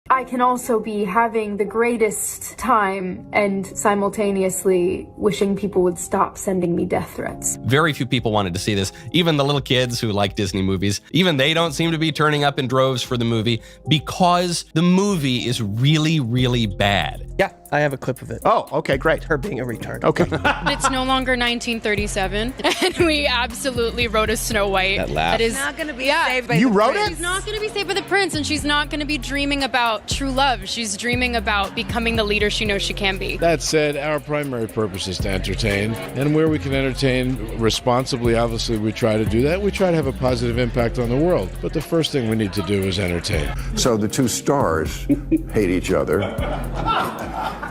I can also be having the greatest time and simultaneously wishing people would stop sending me death threats. Very few people wanted to see this. Even the little kids who like Disney movies, even they don't seem to be turning up in droves for the movie because the movie is really, really bad. Yeah, I have a clip of it. Oh, okay, great. Her being a retard. Okay. It's no longer 1937, and we absolutely wrote a Snow White. That is not going to be saved by You the wrote prince. it? She's not going to be saved by the prince, and she's not going to be dreaming about true love. She's dreaming about becoming the leader she knows she can be. That said, our primary purpose is to entertain, and where we can entertain responsibly, obviously, we try to do that. We try to have a positive impact on the world, but the first thing we need to do is entertain. So the two stars hate each other,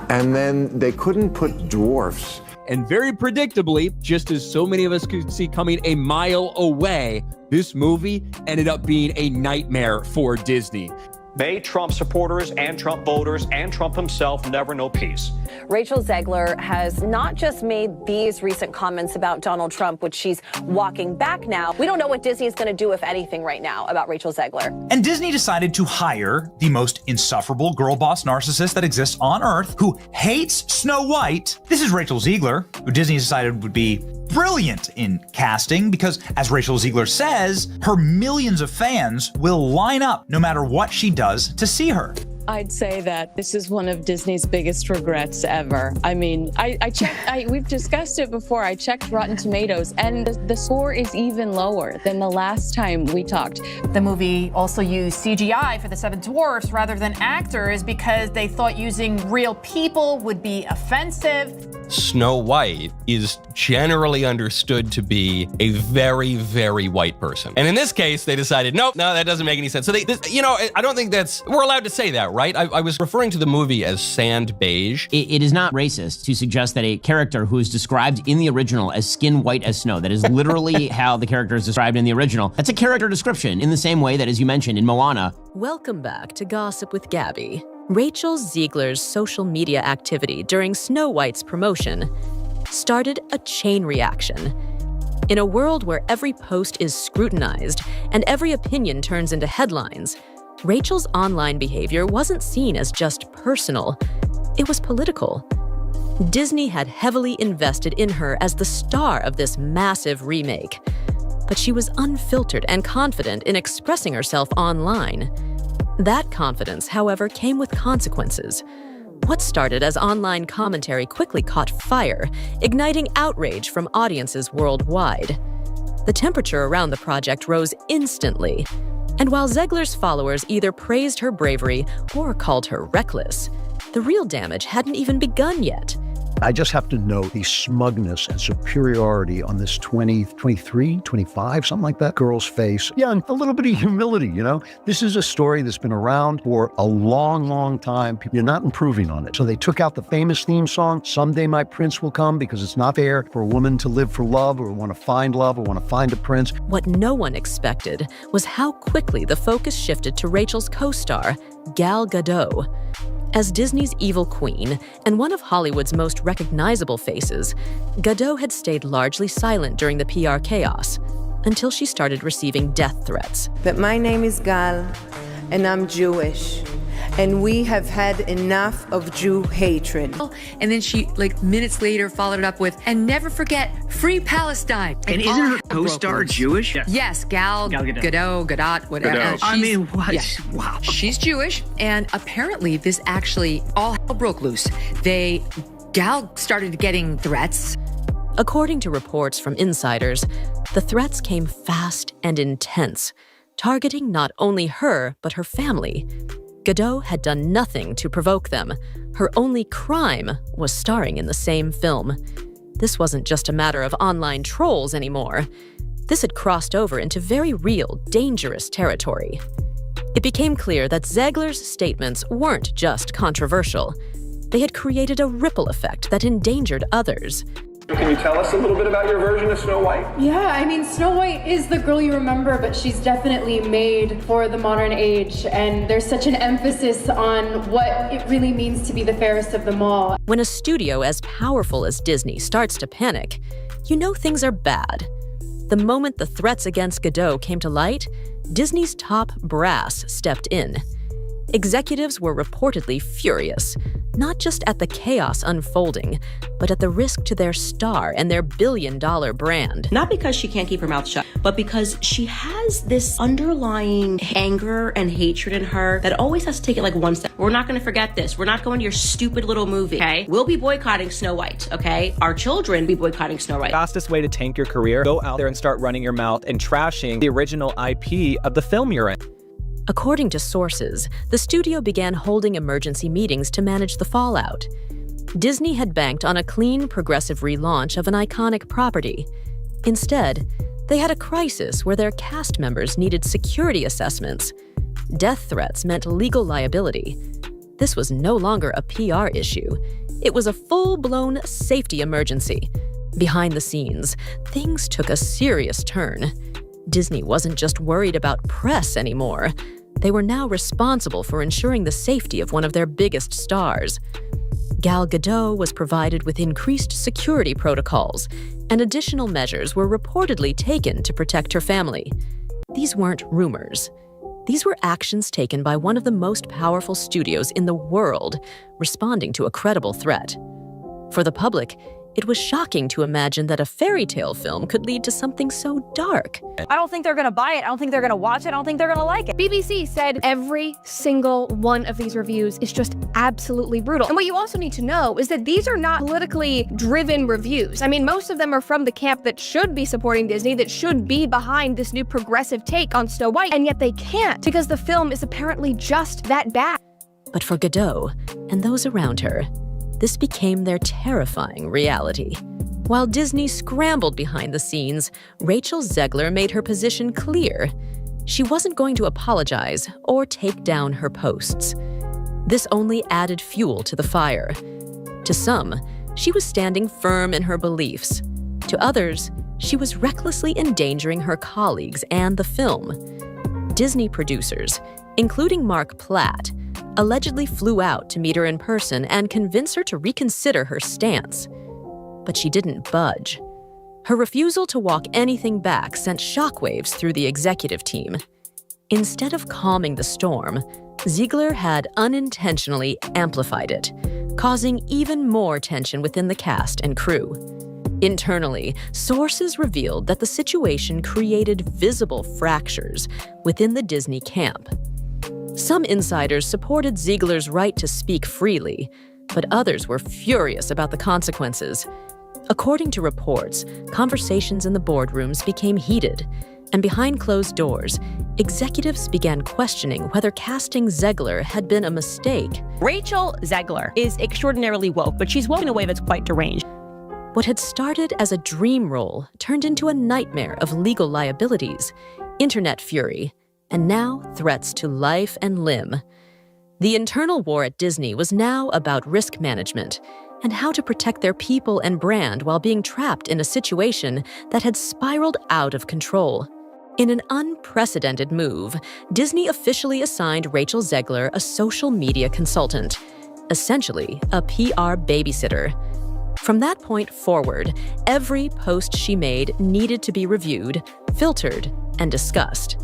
and then they couldn't put dwarfs. And very predictably, just as so many of us could see coming a mile away, this movie ended up being a nightmare for Disney. May Trump supporters and Trump voters and Trump himself never know peace. Rachel Zegler has not just made these recent comments about Donald Trump, which she's walking back now. We don't know what Disney is going to do, if anything, right now about Rachel Zegler. And Disney decided to hire the most insufferable girl boss narcissist that exists on Earth, who hates Snow White. This is Rachel Zegler, who Disney decided would be brilliant in casting because, as Rachel Zegler says, her millions of fans will line up no matter what she does to see her. I'd say that this is one of Disney's biggest regrets ever. I mean, I checked, we've discussed it before. I checked Rotten Tomatoes, and the score is even lower than the last time we talked. The movie also used CGI for the Seven Dwarfs rather than actors because they thought using real people would be offensive. Snow White is generally understood to be a very, very white person. And in this case, they decided, nope, no, that doesn't make any sense. So I don't think we're allowed to say that, right? I was referring to the movie as sand beige. It is not racist to suggest that a character who is described in the original as skin white as snow, that is literally how the character is described in the original. That's a character description in the same way that, as you mentioned in Moana. Welcome back to Gossip with Gabby. Rachel Zegler's social media activity during Snow White's promotion started a chain reaction. In a world where every post is scrutinized and every opinion turns into headlines, Rachel's online behavior wasn't seen as just personal, it was political. Disney had heavily invested in her as the star of this massive remake, but she was unfiltered and confident in expressing herself online. That confidence, however, came with consequences. What started as online commentary quickly caught fire, igniting outrage from audiences worldwide. The temperature around the project rose instantly, and while Zegler's followers either praised her bravery or called her reckless, the real damage hadn't even begun yet. I just have to note the smugness and superiority on this 23, 25, something like that, girl's face. Yeah, and a little bit of humility, you know? This is a story that's been around for a long, long time. You're not improving on it. So they took out the famous theme song, Someday My Prince Will Come, because it's not fair for a woman to live for love or want to find love or want to find a prince. What no one expected was how quickly the focus shifted to Rachel's co-star, Gal Gadot. As Disney's evil queen and one of Hollywood's most recognizable faces, Gadot had stayed largely silent during the PR chaos until she started receiving death threats. But my name is Gal, and I'm Jewish. And we have had enough of Jew hatred. And then she, minutes later, followed it up with, and never forget, free Palestine. And isn't her co-star Jewish? Yes, Gal Gadot, whatever. What? Yeah. Wow. She's Jewish, and apparently this actually all hell broke loose. Gal started getting threats. According to reports from insiders, the threats came fast and intense, targeting not only her, but her family. Gadot had done nothing to provoke them. Her only crime was starring in the same film. This wasn't just a matter of online trolls anymore. This had crossed over into very real, dangerous territory. It became clear that Zegler's statements weren't just controversial. They had created a ripple effect that endangered others. Can you tell us a little bit about your version of Snow White? Yeah, I mean, Snow White is the girl you remember, but she's definitely made for the modern age, and there's such an emphasis on what it really means to be the fairest of them all. When a studio as powerful as Disney starts to panic, you know things are bad. The moment the threats against Gadot came to light, Disney's top brass stepped in. Executives were reportedly furious, not just at the chaos unfolding, but at the risk to their star and their billion-dollar brand. Not because she can't keep her mouth shut, but because she has this underlying anger and hatred in her that always has to take it like one step. We're not going to forget this. We're not going to your stupid little movie, okay? We'll be boycotting Snow White, okay? Our children will be boycotting Snow White. Fastest way to tank your career, go out there and start running your mouth and trashing the original IP of the film you're in. According to sources, the studio began holding emergency meetings to manage the fallout. Disney had banked on a clean, progressive relaunch of an iconic property. Instead, they had a crisis where their cast members needed security assessments. Death threats meant legal liability. This was no longer a PR issue. It was a full-blown safety emergency. Behind the scenes, things took a serious turn. Disney wasn't just worried about press anymore. They were now responsible for ensuring the safety of one of their biggest stars. Gal Gadot was provided with increased security protocols, and additional measures were reportedly taken to protect her family. These weren't rumors. These were actions taken by one of the most powerful studios in the world, responding to a credible threat. For the public, it was shocking to imagine that a fairy tale film could lead to something so dark. I don't think they're gonna buy it. I don't think they're gonna watch it. I don't think they're gonna like it. BBC said every single one of these reviews is just absolutely brutal. And what you also need to know is that these are not politically driven reviews. I mean, most of them are from the camp that should be supporting Disney, that should be behind this new progressive take on Snow White, and yet they can't because the film is apparently just that bad. But for Gadot and those around her, this became their terrifying reality. While Disney scrambled behind the scenes, Rachel Zegler made her position clear. She wasn't going to apologize or take down her posts. This only added fuel to the fire. To some, she was standing firm in her beliefs. To others, she was recklessly endangering her colleagues and the film. Disney producers, including Mark Platt, allegedly flew out to meet her in person and convince her to reconsider her stance. But she didn't budge. Her refusal to walk anything back sent shockwaves through the executive team. Instead of calming the storm, Zegler had unintentionally amplified it, causing even more tension within the cast and crew. Internally, sources revealed that the situation created visible fractures within the Disney camp. Some insiders supported Zegler's right to speak freely, but others were furious about the consequences. According to reports, conversations in the boardrooms became heated, and behind closed doors, executives began questioning whether casting Zegler had been a mistake. Rachel Zegler is extraordinarily woke, but she's woke in a way that's quite deranged. What had started as a dream role turned into a nightmare of legal liabilities, internet fury, and now threats to life and limb. The internal war at Disney was now about risk management and how to protect their people and brand while being trapped in a situation that had spiraled out of control. In an unprecedented move, Disney officially assigned Rachel Zegler a social media consultant, essentially a PR babysitter. From that point forward, every post she made needed to be reviewed, filtered, and discussed.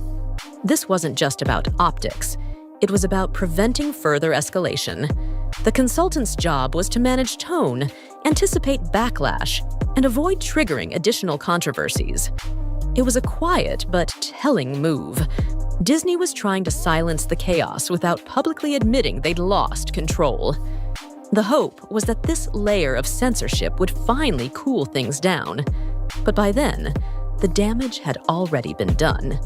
This wasn't just about optics. It was about preventing further escalation. The consultant's job was to manage tone, anticipate backlash, and avoid triggering additional controversies. It was a quiet but telling move. Disney was trying to silence the chaos without publicly admitting they'd lost control. The hope was that this layer of censorship would finally cool things down. But by then, the damage had already been done.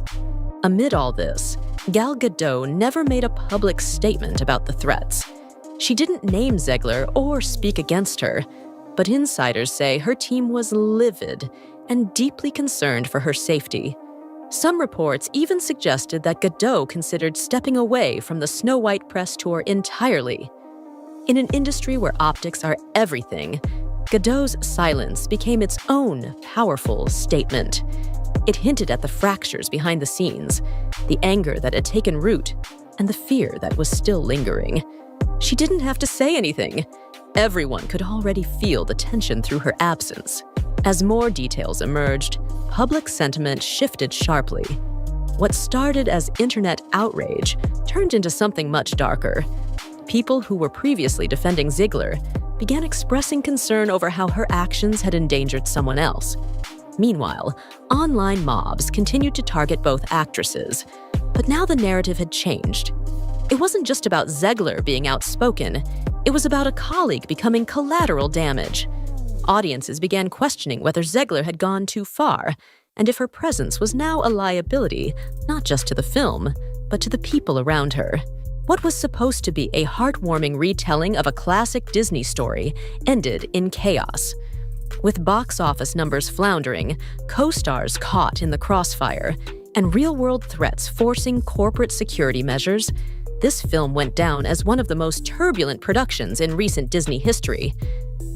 Amid all this, Gal Gadot never made a public statement about the threats. She didn't name Zegler or speak against her, but insiders say her team was livid and deeply concerned for her safety. Some reports even suggested that Gadot considered stepping away from the Snow White press tour entirely. In an industry where optics are everything, Gadot's silence became its own powerful statement. It hinted at the fractures behind the scenes, the anger that had taken root, and the fear that was still lingering. She didn't have to say anything. Everyone could already feel the tension through her absence. As more details emerged, public sentiment shifted sharply. What started as internet outrage turned into something much darker. People who were previously defending Zegler began expressing concern over how her actions had endangered someone else. Meanwhile, online mobs continued to target both actresses, but now the narrative had changed. It wasn't just about Zegler being outspoken, it was about a colleague becoming collateral damage. Audiences began questioning whether Zegler had gone too far, and if her presence was now a liability, not just to the film, but to the people around her. What was supposed to be a heartwarming retelling of a classic Disney story ended in chaos. With box office numbers floundering, co-stars caught in the crossfire, and real-world threats forcing corporate security measures, this film went down as one of the most turbulent productions in recent Disney history.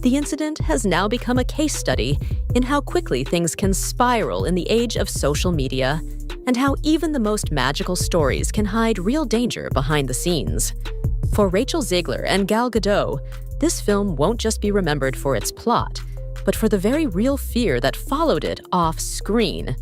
The incident has now become a case study in how quickly things can spiral in the age of social media, and how even the most magical stories can hide real danger behind the scenes. For Rachel Zegler and Gal Gadot, this film won't just be remembered for its plot, but for the very real fear that followed it off-screen.